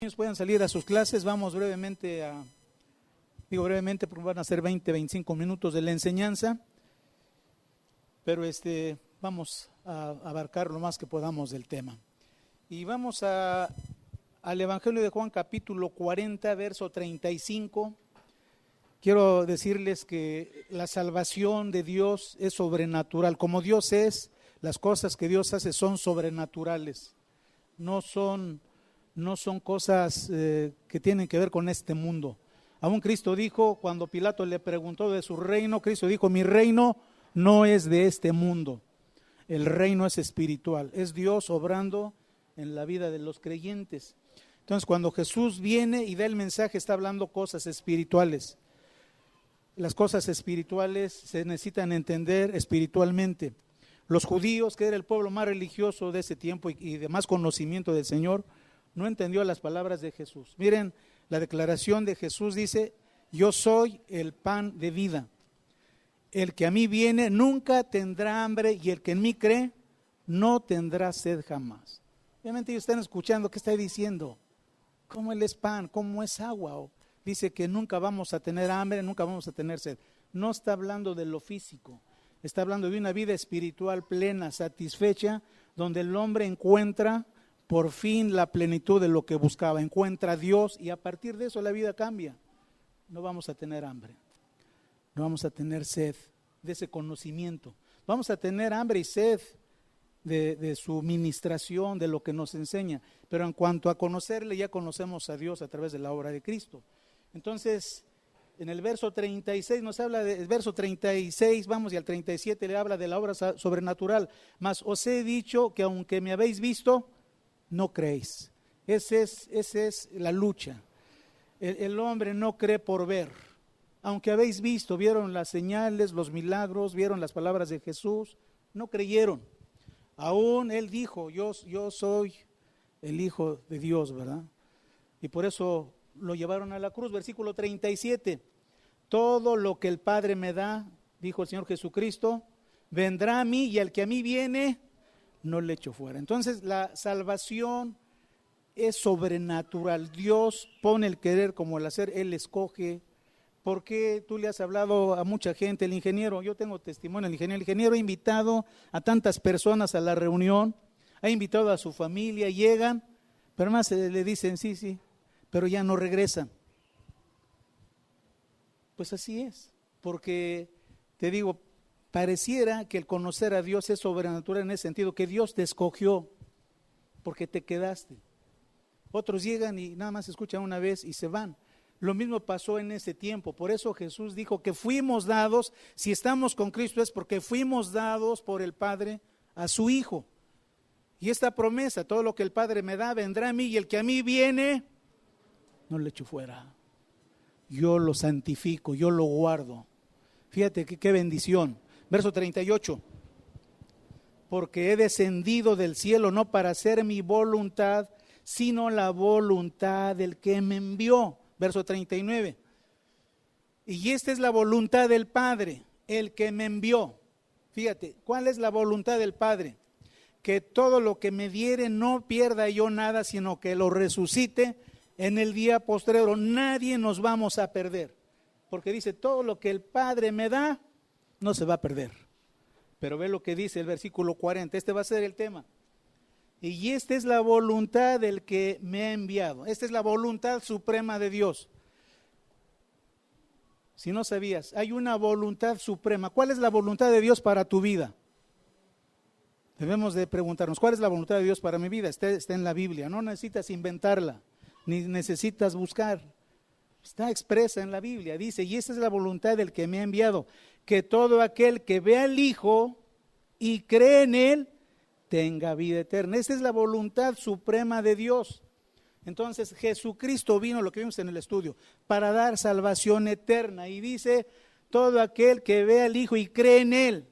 niños puedan salir a sus clases, vamos brevemente digo brevemente porque van a ser 20, 25 minutos de la enseñanza, pero vamos a abarcar lo más que podamos del tema. Y vamos al Evangelio de Juan, capítulo 40, verso 35. Quiero decirles que la salvación de Dios es sobrenatural. Como Dios es, las cosas que Dios hace son sobrenaturales. No son cosas que tienen que ver con este mundo. Aún Cristo dijo, cuando Pilato le preguntó de su reino, Cristo dijo, mi reino no es de este mundo. El reino es espiritual, es Dios obrando en la vida de los creyentes. Entonces, cuando Jesús viene y da el mensaje, está hablando cosas espirituales. Las cosas espirituales se necesitan entender espiritualmente. Los judíos, que era el pueblo más religioso de ese tiempo y de más conocimiento del Señor, no entendió las palabras de Jesús. Miren, la declaración de Jesús dice, yo soy el pan de vida. El que a mí viene nunca tendrá hambre y el que en mí cree no tendrá sed jamás. Obviamente ellos están escuchando, ¿qué está diciendo? ¿Cómo Él es pan? ¿Cómo es agua? Dice que nunca vamos a tener hambre, nunca vamos a tener sed. No está hablando de lo físico, está hablando de una vida espiritual plena, satisfecha, donde el hombre encuentra por fin la plenitud de lo que buscaba, encuentra a Dios y a partir de eso la vida cambia. No vamos a tener hambre, no vamos a tener sed de ese conocimiento, vamos a tener hambre y sed de su ministración, de lo que nos enseña, pero en cuanto a conocerle, ya conocemos a Dios a través de la obra de Cristo. Entonces, en el verso 36 nos habla del verso 36, vamos, y al 37 le habla de la obra sobrenatural. Mas os he dicho que aunque me habéis visto, no creéis. Esa es la lucha. El hombre no cree por ver. Aunque habéis visto, vieron las señales, los milagros, vieron las palabras de Jesús, no creyeron. Aún Él dijo, yo soy el Hijo de Dios, ¿verdad? Y por eso lo llevaron a la cruz. Versículo 37. Todo lo que el Padre me da, dijo el Señor Jesucristo, vendrá a mí y al que a mí viene, no le echo fuera. Entonces la salvación es sobrenatural. Dios pone el querer como el hacer, Él escoge. ¿Por qué tú le has hablado a mucha gente? El ingeniero, yo tengo testimonio, el ingeniero ha invitado a tantas personas a la reunión, ha invitado a su familia, llegan, pero más le dicen sí, pero ya no regresan. Pues así es, porque te digo, pareciera que el conocer a Dios es sobrenatural en ese sentido, que Dios te escogió porque te quedaste. Otros llegan y nada más escuchan una vez y se van. Lo mismo pasó en ese tiempo, por eso Jesús dijo que fuimos dados, si estamos con Cristo es porque fuimos dados por el Padre a su Hijo. Y esta promesa, todo lo que el Padre me da vendrá a mí y el que a mí viene, no le echo fuera. Yo lo santifico, yo lo guardo. Fíjate qué bendición. Verso 38. Porque he descendido del cielo no para hacer mi voluntad, sino la voluntad del que me envió. Verso 39. Y esta es la voluntad del Padre, el que me envió. Fíjate, ¿cuál es la voluntad del Padre? Que todo lo que me diere no pierda yo nada, sino que lo resucite en el día postrero. Nadie nos vamos a perder, porque dice, todo lo que el Padre me da, no se va a perder. Pero ve lo que dice el versículo 40, este va a ser el tema. Y esta es la voluntad del que me ha enviado. Esta es la voluntad suprema de Dios. Si no sabías, hay una voluntad suprema. ¿Cuál es la voluntad de Dios para tu vida? Debemos de preguntarnos, ¿cuál es la voluntad de Dios para mi vida? Está en la Biblia, no necesitas inventarla, ni necesitas buscar. Está expresa en la Biblia, dice, y esta es la voluntad del que me ha enviado, que todo aquel que ve al Hijo y cree en Él, tenga vida eterna. Esa es la voluntad suprema de Dios. Entonces Jesucristo vino, lo que vimos en el estudio, para dar salvación eterna. Y dice, todo aquel que ve al Hijo y cree en Él,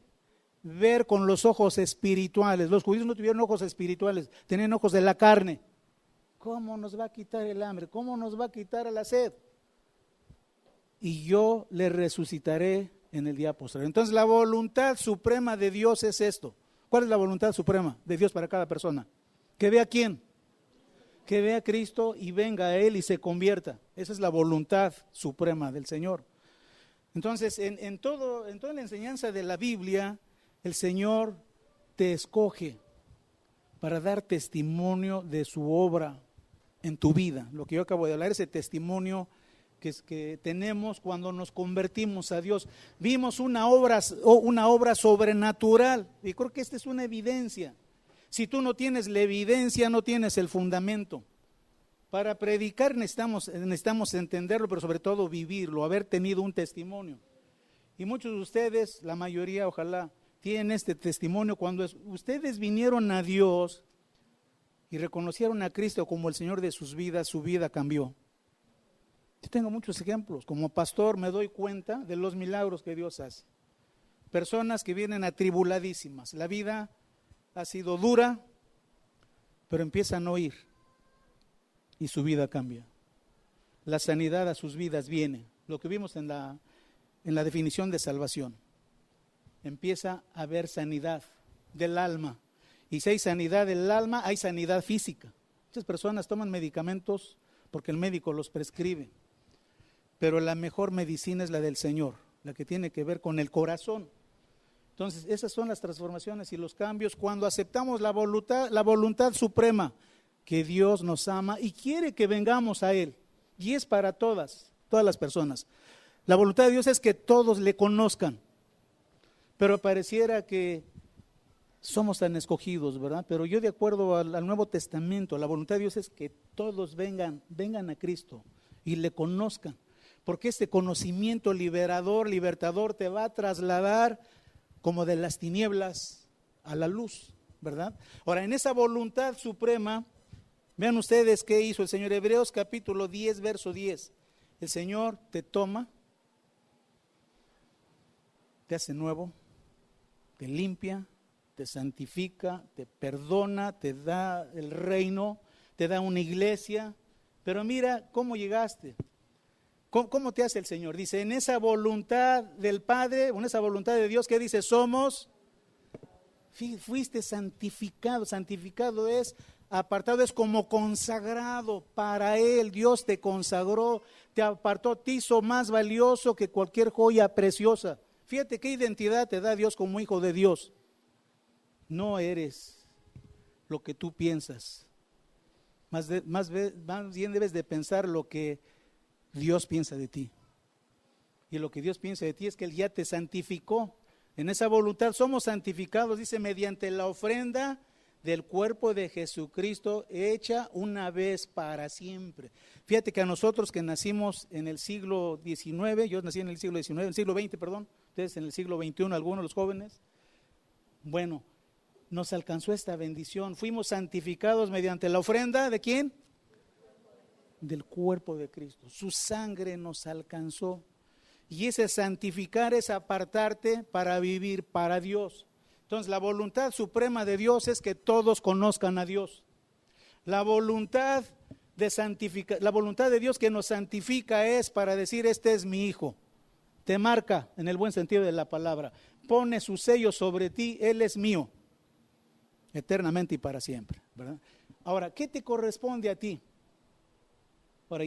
ver con los ojos espirituales. Los judíos no tuvieron ojos espirituales, tenían ojos de la carne. ¿Cómo nos va a quitar el hambre? ¿Cómo nos va a quitar la sed? Y yo le resucitaré en el día posterior. Entonces la voluntad suprema de Dios es esto. ¿Cuál es la voluntad suprema de Dios para cada persona? ¿Que vea quién? que vea a Cristo y venga a Él y se convierta. Esa es la voluntad suprema del Señor. Entonces, en toda la enseñanza de la Biblia, el Señor te escoge para dar testimonio de su obra en tu vida. Lo que yo acabo de hablar, ese testimonio que tenemos cuando nos convertimos a Dios. Vimos una obra sobrenatural, y creo que esta es una evidencia. Si tú no tienes la evidencia, no tienes el fundamento. Para predicar necesitamos entenderlo, pero sobre todo vivirlo, haber tenido un testimonio. Y muchos de ustedes, la mayoría, ojalá, tienen este testimonio cuando ustedes vinieron a Dios y reconocieron a Cristo como el Señor de sus vidas, su vida cambió. Yo tengo muchos ejemplos. Como pastor me doy cuenta de los milagros que Dios hace. Personas que vienen atribuladísimas. La vida ha sido dura, pero empiezan a oír y su vida cambia. La sanidad a sus vidas viene. Lo que vimos en la definición de salvación. Empieza a haber sanidad del alma. Y si hay sanidad del alma, hay sanidad física. Muchas personas toman medicamentos porque el médico los prescribe. Pero la mejor medicina es la del Señor, la que tiene que ver con el corazón. Entonces, esas son las transformaciones y los cambios cuando aceptamos la voluntad suprema, que Dios nos ama y quiere que vengamos a Él. Y es para todas las personas. La voluntad de Dios es que todos le conozcan. Pero pareciera que somos tan escogidos, ¿verdad? Pero yo, de acuerdo al Nuevo Testamento, la voluntad de Dios es que todos vengan a Cristo y le conozcan. Porque este conocimiento libertador te va a trasladar como de las tinieblas a la luz, ¿verdad? Ahora, en esa voluntad suprema, vean ustedes qué hizo el Señor. Hebreos capítulo 10, verso 10. El Señor te toma, te hace nuevo, te limpia, te santifica, te perdona, te da el reino, te da una iglesia. Pero mira cómo llegaste. ¿Cómo te hace el Señor? Dice, en esa voluntad del Padre, en esa voluntad de Dios, ¿qué dice? Fuiste santificado. Santificado es, apartado es como consagrado para Él. Dios te consagró, te apartó, te hizo más valioso que cualquier joya preciosa. Fíjate qué identidad te da Dios como hijo de Dios. No eres lo que tú piensas. Más bien debes de pensar lo que Dios piensa de ti. Y lo que Dios piensa de ti es que Él ya te santificó. En esa voluntad somos santificados, dice, mediante la ofrenda del cuerpo de Jesucristo hecha una vez para siempre. Fíjate que a nosotros que nacimos en el siglo XIX, yo nací en el siglo XIX, en el siglo XX, perdón, ustedes en el siglo XXI, algunos de los jóvenes, bueno, nos alcanzó esta bendición. Fuimos santificados mediante la ofrenda ¿de quién? Del cuerpo de Cristo. Su sangre nos alcanzó. Y ese santificar es apartarte para vivir para Dios. Entonces, la voluntad suprema de Dios es que todos conozcan a Dios. La voluntad de Dios que nos santifica es para decir, este es mi hijo. Te marca en el buen sentido de la palabra. Pone su sello sobre ti, Él es mío. Eternamente y para siempre, ¿verdad? Ahora, ¿qué te corresponde a ti? Ahora,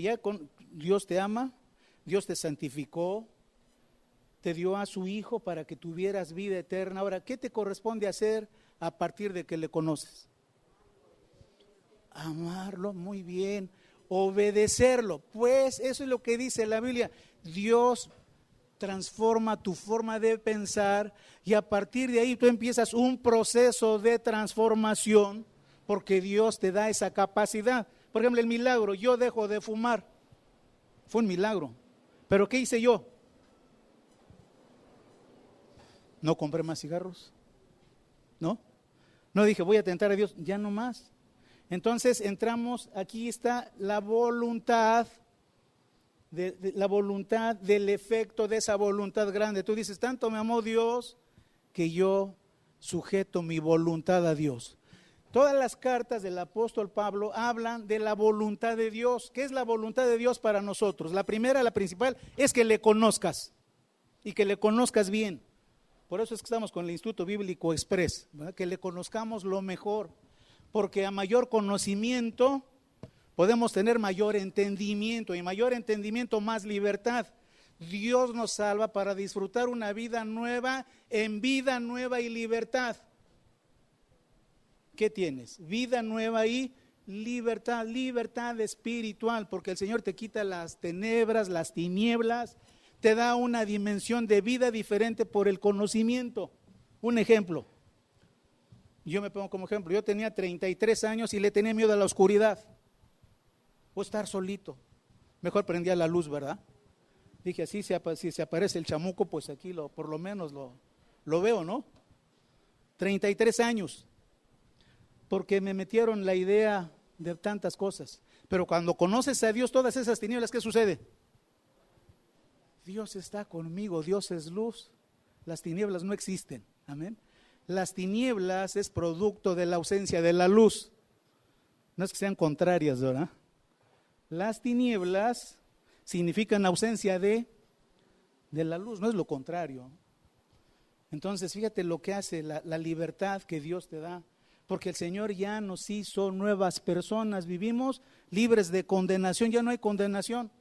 Dios te ama, Dios te santificó, te dio a su Hijo para que tuvieras vida eterna. Ahora, ¿qué te corresponde hacer a partir de que le conoces? Amarlo, muy bien. Obedecerlo, pues eso es lo que dice la Biblia. Dios transforma tu forma de pensar y a partir de ahí tú empiezas un proceso de transformación porque Dios te da esa capacidad. Por ejemplo, el milagro, yo dejo de fumar, fue un milagro, pero ¿qué hice yo? No compré más cigarros, no dije voy a tentar a Dios, ya no más. Entonces entramos, aquí está la voluntad, la voluntad del efecto de esa voluntad grande. Tú dices, tanto me amó Dios que yo sujeto mi voluntad a Dios. Todas las cartas del apóstol Pablo hablan de la voluntad de Dios. ¿Qué es la voluntad de Dios para nosotros? La primera, la principal, es que le conozcas y que le conozcas bien. Por eso es que estamos con el Instituto Bíblico Express, ¿verdad? Que le conozcamos lo mejor, porque a mayor conocimiento, podemos tener mayor entendimiento, y mayor entendimiento más libertad. Dios nos salva para disfrutar una vida nueva, en vida nueva y libertad. ¿Qué tienes? Vida nueva y libertad, libertad espiritual, porque el Señor te quita las tenebras, las tinieblas, te da una dimensión de vida diferente por el conocimiento. Un ejemplo, yo me pongo como ejemplo, yo tenía 33 años y le tenía miedo a la oscuridad, o estar solito, mejor prendía la luz, ¿verdad? Dije, así si se aparece el chamuco, pues aquí por lo menos lo veo, ¿no? 33 años, porque me metieron la idea de tantas cosas. Pero cuando conoces a Dios, todas esas tinieblas, ¿qué sucede? Dios está conmigo, Dios es luz, las tinieblas no existen, amén. Las tinieblas es producto de la ausencia de la luz, no es que sean contrarias, ¿verdad? Las tinieblas significan ausencia de la luz, no es lo contrario. Entonces, fíjate lo que hace la libertad que Dios te da, porque el Señor ya nos hizo nuevas personas, vivimos libres de condenación, ya no hay condenación.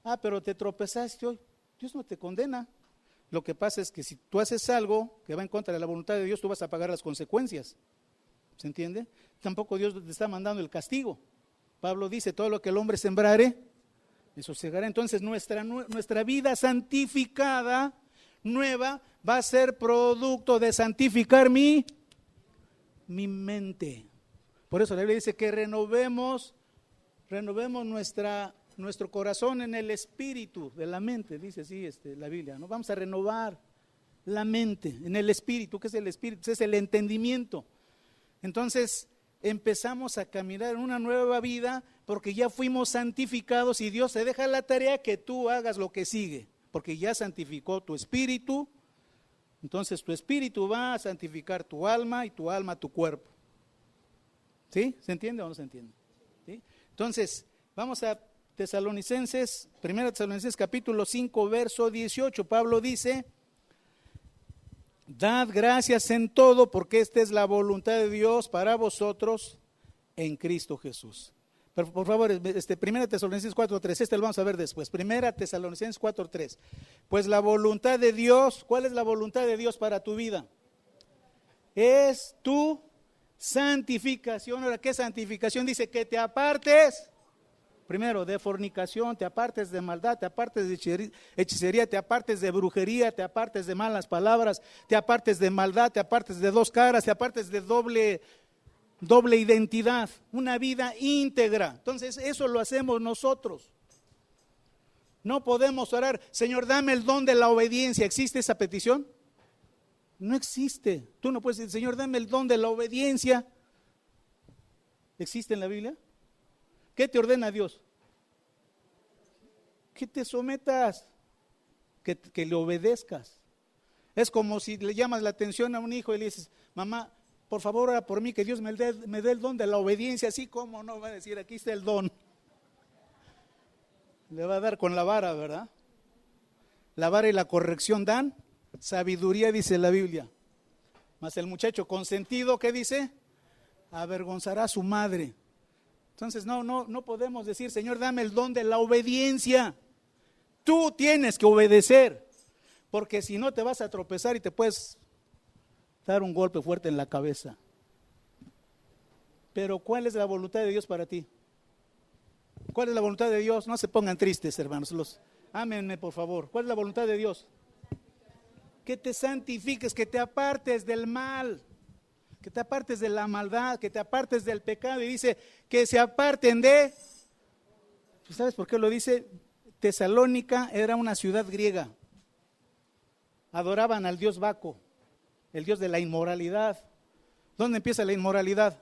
Ah, pero te tropezaste hoy, Dios no te condena. Lo que pasa es que si tú haces algo que va en contra de la voluntad de Dios, tú vas a pagar las consecuencias. ¿Se entiende? Tampoco Dios te está mandando el castigo. Pablo dice, todo lo que el hombre sembrare, eso segará. Entonces nuestra vida santificada, nueva, va a ser producto de santificar mi mente. Por eso la Biblia dice que renovemos nuestro corazón en el espíritu de la mente, dice así la Biblia, ¿no? Vamos a renovar la mente en el espíritu. ¿Qué es el espíritu? Es el entendimiento. Entonces empezamos a caminar en una nueva vida porque ya fuimos santificados y Dios te deja la tarea que tú hagas lo que sigue, porque ya santificó tu espíritu. Entonces tu espíritu va a santificar tu alma y tu alma tu cuerpo. ¿Sí? ¿Se entiende o no se entiende? ¿Sí? Entonces, vamos a Tesalonicenses, 1 Tesalonicenses capítulo 5, verso 18. Pablo dice, dad gracias en todo, porque esta es la voluntad de Dios para vosotros en Cristo Jesús. Pero por favor, 1 Tesalonicenses 4:3, lo vamos a ver después. 1 Tesalonicenses 4:3. Pues la voluntad de Dios, ¿cuál es la voluntad de Dios para tu vida? Es tu santificación. Ahora, ¿qué santificación? Dice que te apartes, primero, de fornicación, te apartes de maldad, te apartes de hechicería, te apartes de brujería, te apartes de malas palabras, te apartes de maldad, te apartes de dos caras, te apartes de doble identidad, una vida íntegra. Entonces eso lo hacemos nosotros. No podemos orar, Señor, dame el don de la obediencia. ¿Existe esa petición? No existe. Tú no puedes decir, Señor, dame el don de la obediencia. ¿Existe en la Biblia? ¿Qué te ordena Dios? Que te sometas, que le obedezcas. Es como si le llamas la atención a un hijo y le dices, mamá, por favor, ora por mí, que Dios me dé el don de la obediencia. Así como no va a decir, aquí está el don. Le va a dar con la vara, ¿verdad? La vara y la corrección dan sabiduría, dice la Biblia. Mas el muchacho consentido, ¿qué dice? Avergonzará a su madre. Entonces no podemos decir, Señor, dame el don de la obediencia. Tú tienes que obedecer, porque si no te vas a tropezar y te puedes dar un golpe fuerte en la cabeza. Pero ¿cuál es la voluntad de Dios para ti? ¿Cuál es la voluntad de Dios? No se pongan tristes, hermanos. Ámenme, por favor. ¿Cuál es la voluntad de Dios? Que te santifiques, que te apartes del mal, que te apartes de la maldad, que te apartes del pecado. Y dice que se aparten de... ¿Sabes por qué lo dice? Tesalónica era una ciudad griega. Adoraban al dios Baco, el dios de la inmoralidad. ¿Dónde empieza la inmoralidad?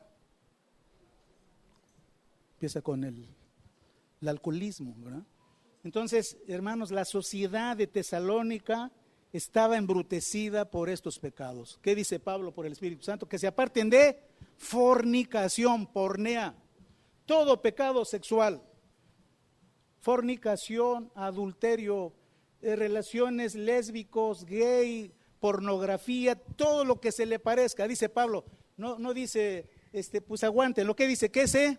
Empieza con el alcoholismo, ¿verdad? Entonces, hermanos, la sociedad de Tesalónica estaba embrutecida por estos pecados. ¿Qué dice Pablo por el Espíritu Santo? Que se aparten de fornicación, pornea, todo pecado sexual, fornicación, adulterio, relaciones lésbicos, gay, pornografía, todo lo que se le parezca. Dice Pablo, no dice, pues aguanten, lo que dice, que se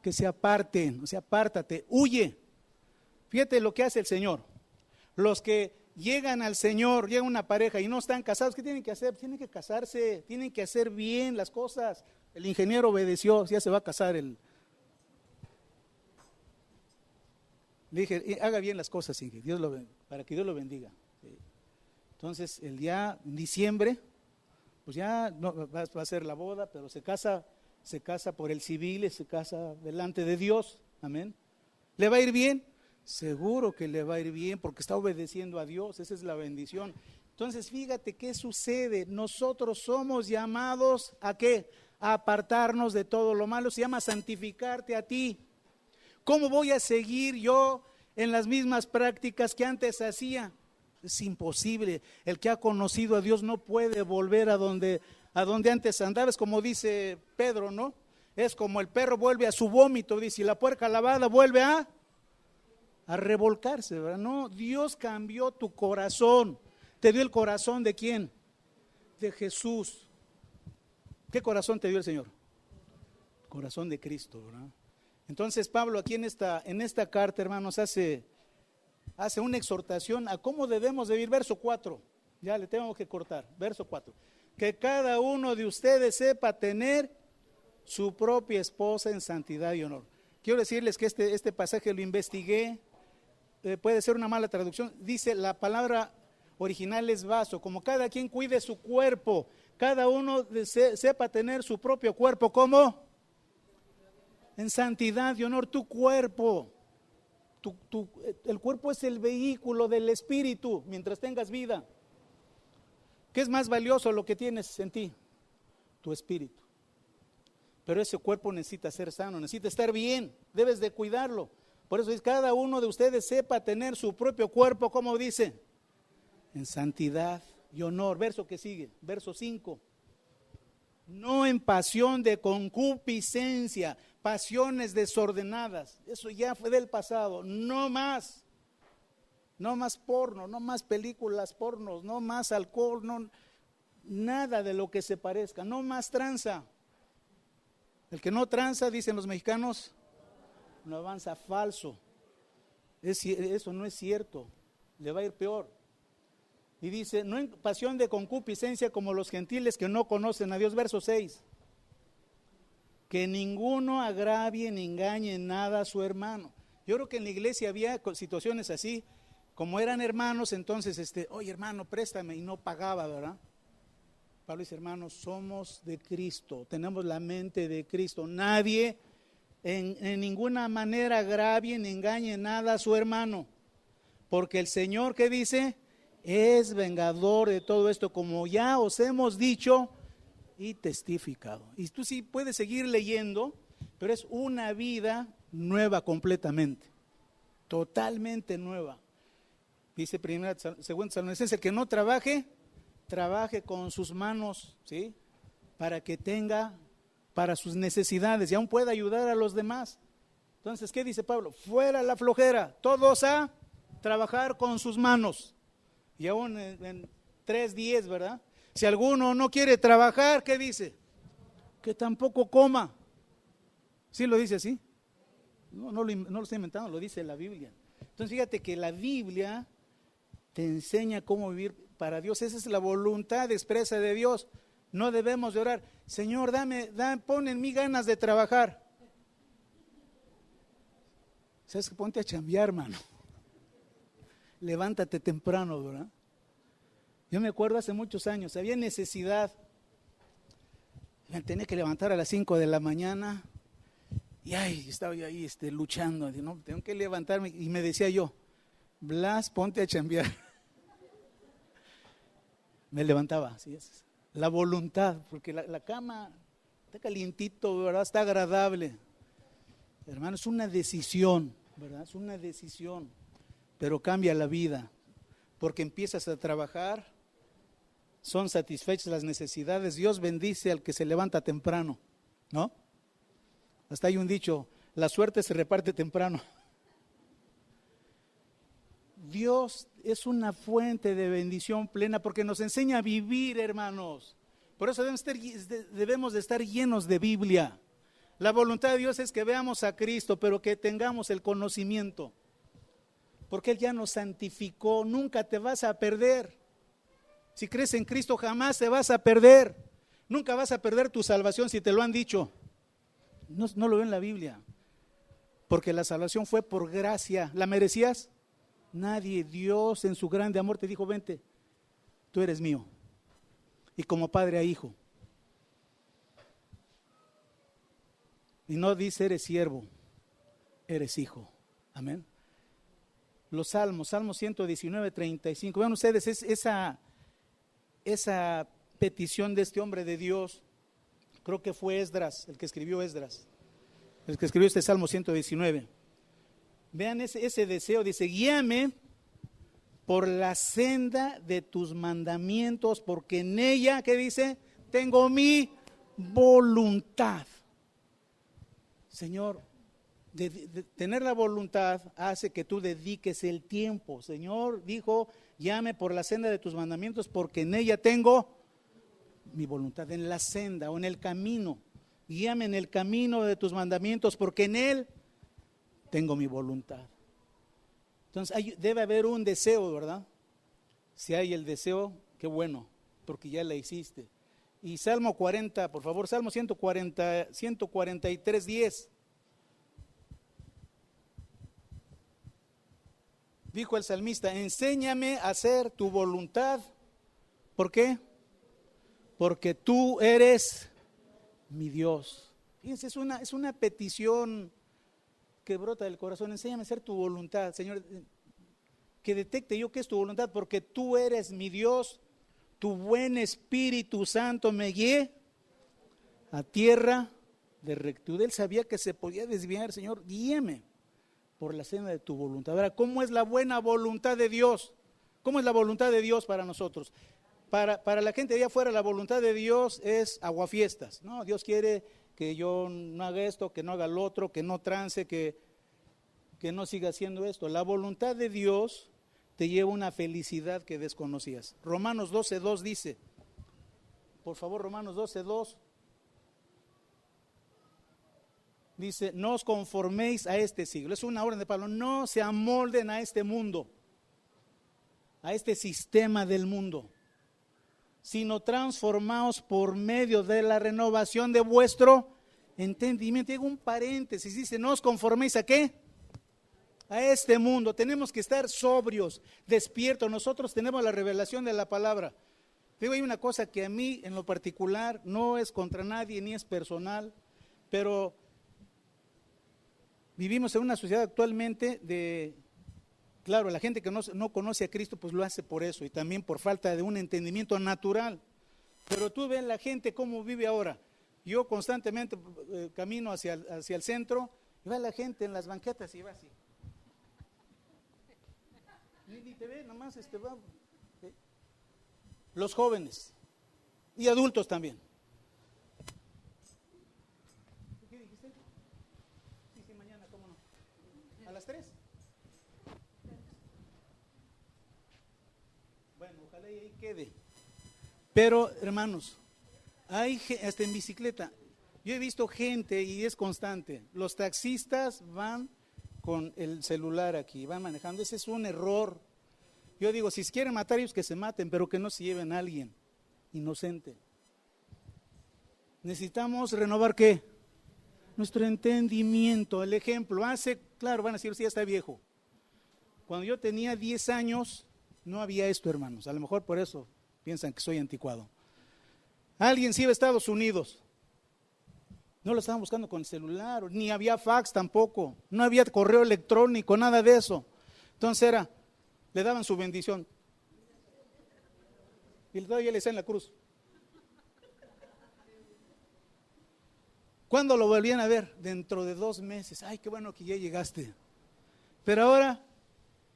que se aparten, o sea, apártate, huye. Fíjate lo que hace el Señor. Los que llegan al Señor, llega una pareja y no están casados, ¿qué tienen que hacer? Tienen que casarse, tienen que hacer bien las cosas. El ingeniero obedeció, ya se va a casar el... Le dije, haga bien las cosas, para que Dios lo bendiga. Entonces, el día en diciembre, pues ya no, va a ser la boda, pero se casa por el civil, se casa delante de Dios, amén. ¿Le va a ir bien? Seguro que le va a ir bien, porque está obedeciendo a Dios, esa es la bendición. Entonces, fíjate qué sucede, nosotros somos llamados ¿a qué? A apartarnos de todo lo malo, se llama santificarte a ti. ¿Cómo voy a seguir yo en las mismas prácticas que antes hacía? Es imposible. El que ha conocido a Dios no puede volver a donde antes andaba. Es como dice Pedro, ¿no? Es como el perro vuelve a su vómito, dice, y la puerca lavada vuelve a revolcarse, ¿verdad? No, Dios cambió tu corazón. ¿Te dio el corazón de quién? De Jesús. ¿Qué corazón te dio el Señor? Corazón de Cristo, ¿verdad? Entonces Pablo aquí en esta carta, hermanos, hace una exhortación a cómo debemos de vivir. Verso 4, ya le tengo que cortar, verso 4. Que cada uno de ustedes sepa tener su propia esposa en santidad y honor. Quiero decirles que este pasaje lo investigué, puede ser una mala traducción, dice la palabra original es vaso, como cada quien cuide su cuerpo, cada uno sepa tener su propio cuerpo, ¿cómo? En santidad y honor, tu cuerpo. El cuerpo es el vehículo del espíritu mientras tengas vida. ¿Qué es más valioso lo que tienes en ti? Tu espíritu. Pero ese cuerpo necesita ser sano, necesita estar bien, debes de cuidarlo. Por eso dice, cada uno de ustedes sepa tener su propio cuerpo, ¿cómo dice? En santidad y honor. Verso que sigue, verso 5. No en pasión de concupiscencia, pasiones desordenadas, eso ya fue del pasado, no más porno, no más películas pornos, no más alcohol, no, nada de lo que se parezca, no más tranza. El que no tranza, dicen los mexicanos, no avanza, falso. Eso no es cierto, le va a ir peor. Y dice, no en pasión de concupiscencia como los gentiles que no conocen a Dios. Verso 6. Que ninguno agravie ni engañe en nada a su hermano. Yo creo que en la iglesia había situaciones así, como eran hermanos, entonces, oye hermano, préstame, y no pagaba, ¿verdad? Pablo dice, hermanos, somos de Cristo, tenemos la mente de Cristo. Nadie en ninguna manera agravie ni engañe nada a su hermano, porque el Señor, ¿qué dice? Es vengador de todo esto, como ya os hemos dicho y testificado. Y tú sí puedes seguir leyendo, pero es una vida nueva completamente, totalmente nueva. Dice segunda Tesalonicenses, el que no trabaje con sus manos, ¿sí? Para que tenga para sus necesidades y aún pueda ayudar a los demás. Entonces, ¿qué dice Pablo? Fuera la flojera, todos a trabajar con sus manos. Y aún en 3:10, ¿verdad? Si alguno no quiere trabajar, ¿qué dice? Que tampoco coma. ¿Sí lo dice así? No lo estoy inventando, lo dice la Biblia. Entonces fíjate que la Biblia te enseña cómo vivir para Dios. Esa es la voluntad expresa de Dios. No debemos de orar, Señor, pon en mí ganas de trabajar. ¿Sabes qué? Ponte a chambear, hermano. Levántate temprano, ¿verdad? Yo me acuerdo hace muchos años, había necesidad, me tenía que levantar a las 5 de la mañana y estaba yo ahí luchando, no, tengo que levantarme, y me decía yo, Blas, ponte a chambear. Me levantaba, así es, la voluntad, porque la cama está calientito, ¿verdad? Está agradable. Hermano, es una decisión, ¿verdad? Es una decisión. Pero cambia la vida, porque empiezas a trabajar, son satisfechas las necesidades, Dios bendice al que se levanta temprano, ¿no? Hasta hay un dicho, la suerte se reparte temprano. Dios es una fuente de bendición plena porque nos enseña a vivir, hermanos. Por eso debemos de estar llenos de Biblia. La voluntad de Dios es que veamos a Cristo, pero que tengamos el conocimiento. Porque Él ya nos santificó, nunca te vas a perder. Si crees en Cristo jamás te vas a perder. Nunca vas a perder tu salvación si te lo han dicho. No lo ven en la Biblia. Porque la salvación fue por gracia. ¿La merecías? Nadie. Dios en su grande amor te dijo, vente, tú eres mío. Y como padre a hijo. Y no dice eres siervo, eres hijo. Amén. Los salmos, Salmo 119, 35. Vean ustedes esa petición de este hombre de Dios. Creo que fue Esdras, el que escribió Esdras. El que escribió este Salmo 119. Vean ese deseo, dice, guíame por la senda de tus mandamientos, porque en ella, ¿qué dice? Tengo mi voluntad. Señor, de tener la voluntad hace que tú dediques el tiempo. Señor dijo, guíame por la senda de tus mandamientos, porque en ella tengo mi voluntad. En la senda o en el camino. Guíame en el camino de tus mandamientos, porque en él tengo mi voluntad. Entonces debe haber un deseo, ¿verdad? Si hay el deseo, qué bueno, porque ya la hiciste. Y Salmo 40, por favor, Salmo 143, 10. Dijo el salmista, enséñame a hacer tu voluntad. ¿Por qué? Porque tú eres mi Dios. Fíjense, es una petición que brota del corazón. Enséñame a hacer tu voluntad, Señor, que detecte yo que es tu voluntad, porque tú eres mi Dios, tu buen Espíritu Santo me guíe a tierra de rectitud. Él sabía que se podía desviar. Señor, guíeme por la senda de tu voluntad. Ahora, ¿cómo es la buena voluntad de Dios? ¿Cómo es la voluntad de Dios para nosotros? Para la gente de allá afuera, la voluntad de Dios es aguafiestas, ¿no? Dios quiere que yo no haga esto, que no haga lo otro, que no trance, que no siga haciendo esto. La voluntad de Dios te lleva una felicidad que desconocías. Romanos 12:2 dice, por favor, Romanos 12:2. Dice, no os conforméis a este siglo. Es una orden de Pablo. No se amolden a este mundo, a este sistema del mundo, sino transformaos por medio de la renovación de vuestro entendimiento. Llega un paréntesis, dice, no os conforméis a ¿qué? A este mundo. Tenemos que estar sobrios, despiertos. Nosotros tenemos la revelación de la palabra. Digo, hay una cosa que a mí en lo particular no es contra nadie ni es personal, pero vivimos en una sociedad actualmente claro, la gente que no conoce a Cristo pues lo hace por eso y también por falta de un entendimiento natural. Pero tú ves la gente cómo vive ahora. Yo constantemente camino hacia el centro y va la gente en las banquetas y va así. Ni te ve, nomás va. Los jóvenes y adultos también. ¿Qué dijiste? Sí, mañana, ¿cómo no? ¿A las 3? Bueno, ojalá y ahí quede. Pero, hermanos, hay hasta en bicicleta. Yo he visto gente y es constante. Los taxistas van con el celular aquí, van manejando. Ese es un error. Yo digo, si quieren matar ellos que se maten, pero que no se lleven a alguien inocente. Necesitamos renovar ¿qué? Nuestro entendimiento. El ejemplo, claro, van a decir, sí, ya está viejo. Cuando yo tenía 10 años, no había esto, hermanos. A lo mejor por eso piensan que soy anticuado. Alguien se iba a Estados Unidos. No lo estaban buscando con el celular, ni había fax tampoco, no había correo electrónico, nada de eso. Entonces le daban su bendición. Y todavía le hacían la cruz. ¿Cuándo lo volvían a ver? Dentro de 2 meses. Ay, qué bueno que ya llegaste. Pero ahora,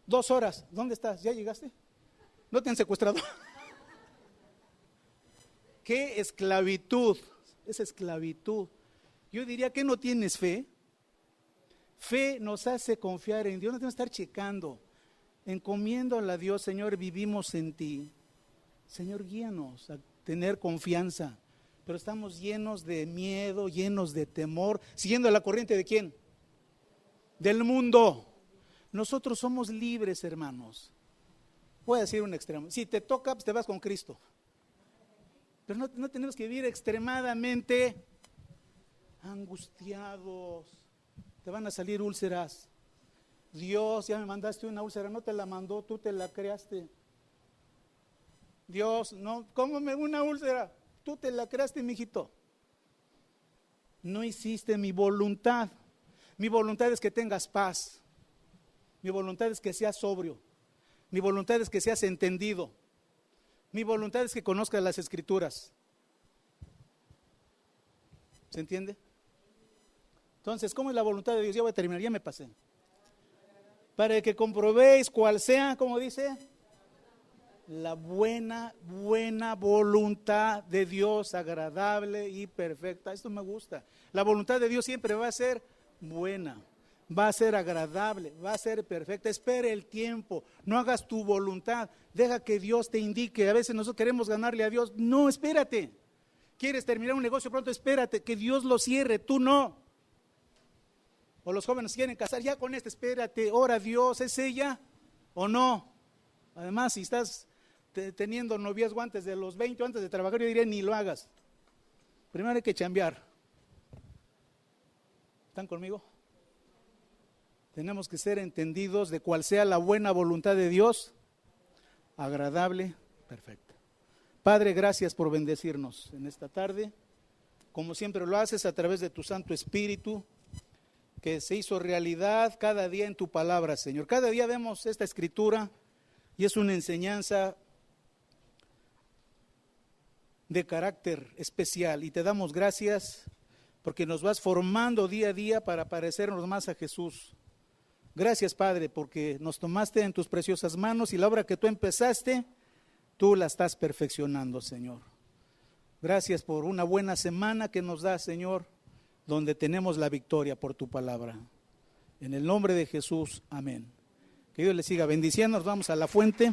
2 horas, ¿dónde estás? ¿Ya llegaste? ¿No te han secuestrado? ¡Qué esclavitud! Es esclavitud. Yo diría que no tienes fe. Fe nos hace confiar en Dios, no tenemos que estar checando. Encomiéndole a Dios, Señor, vivimos en ti. Señor, guíanos a tener confianza. pero estamos llenos de miedo, llenos de temor, siguiendo la corriente ¿de quién? Del mundo. Nosotros somos libres, hermanos. Voy a decir un extremo. Si te toca, pues te vas con Cristo. Pero no tenemos que vivir extremadamente angustiados. Te van a salir úlceras. Dios, ya me mandaste una úlcera, no te la mandó, tú te la creaste. Dios, no, ¿cómo una úlcera? Tú te la creaste, mijito. No hiciste mi voluntad. Mi voluntad es que tengas paz. Mi voluntad es que seas sobrio. Mi voluntad es que seas entendido. Mi voluntad es que conozcas las Escrituras. ¿Se entiende? Entonces, ¿cómo es la voluntad de Dios? Ya voy a terminar, ya me pasé. Para que comprobéis cuál sea, como dice, la buena voluntad de Dios, agradable y perfecta. Esto me gusta. La voluntad de Dios siempre va a ser buena, va a ser agradable, va a ser perfecta. Espere el tiempo, no hagas tu voluntad, deja que Dios te indique. A veces nosotros queremos ganarle a Dios. No, espérate. ¿Quieres terminar un negocio pronto? Espérate, que Dios lo cierre, tú no. O los jóvenes quieren casar, ya con espérate, ora Dios, ¿es ella o no? Además, si estás teniendo noviazgo antes de los 20, antes de trabajar, yo diría ni lo hagas. Primero hay que chambear. ¿Están conmigo? Tenemos que ser entendidos de cuál sea la buena voluntad de Dios, agradable, perfecta. Padre, gracias por bendecirnos en esta tarde, como siempre lo haces a través de tu Santo Espíritu, que se hizo realidad cada día en tu palabra, Señor. Cada día vemos esta escritura y es una enseñanza de carácter especial, y te damos gracias porque nos vas formando día a día para parecernos más a Jesús. Gracias, Padre, porque nos tomaste en tus preciosas manos y la obra que tú empezaste, tú la estás perfeccionando, Señor. Gracias por una buena semana que nos das, Señor, donde tenemos la victoria por tu palabra. En el nombre de Jesús, amén. Que Dios les siga bendiciendo. Nos vamos a la fuente.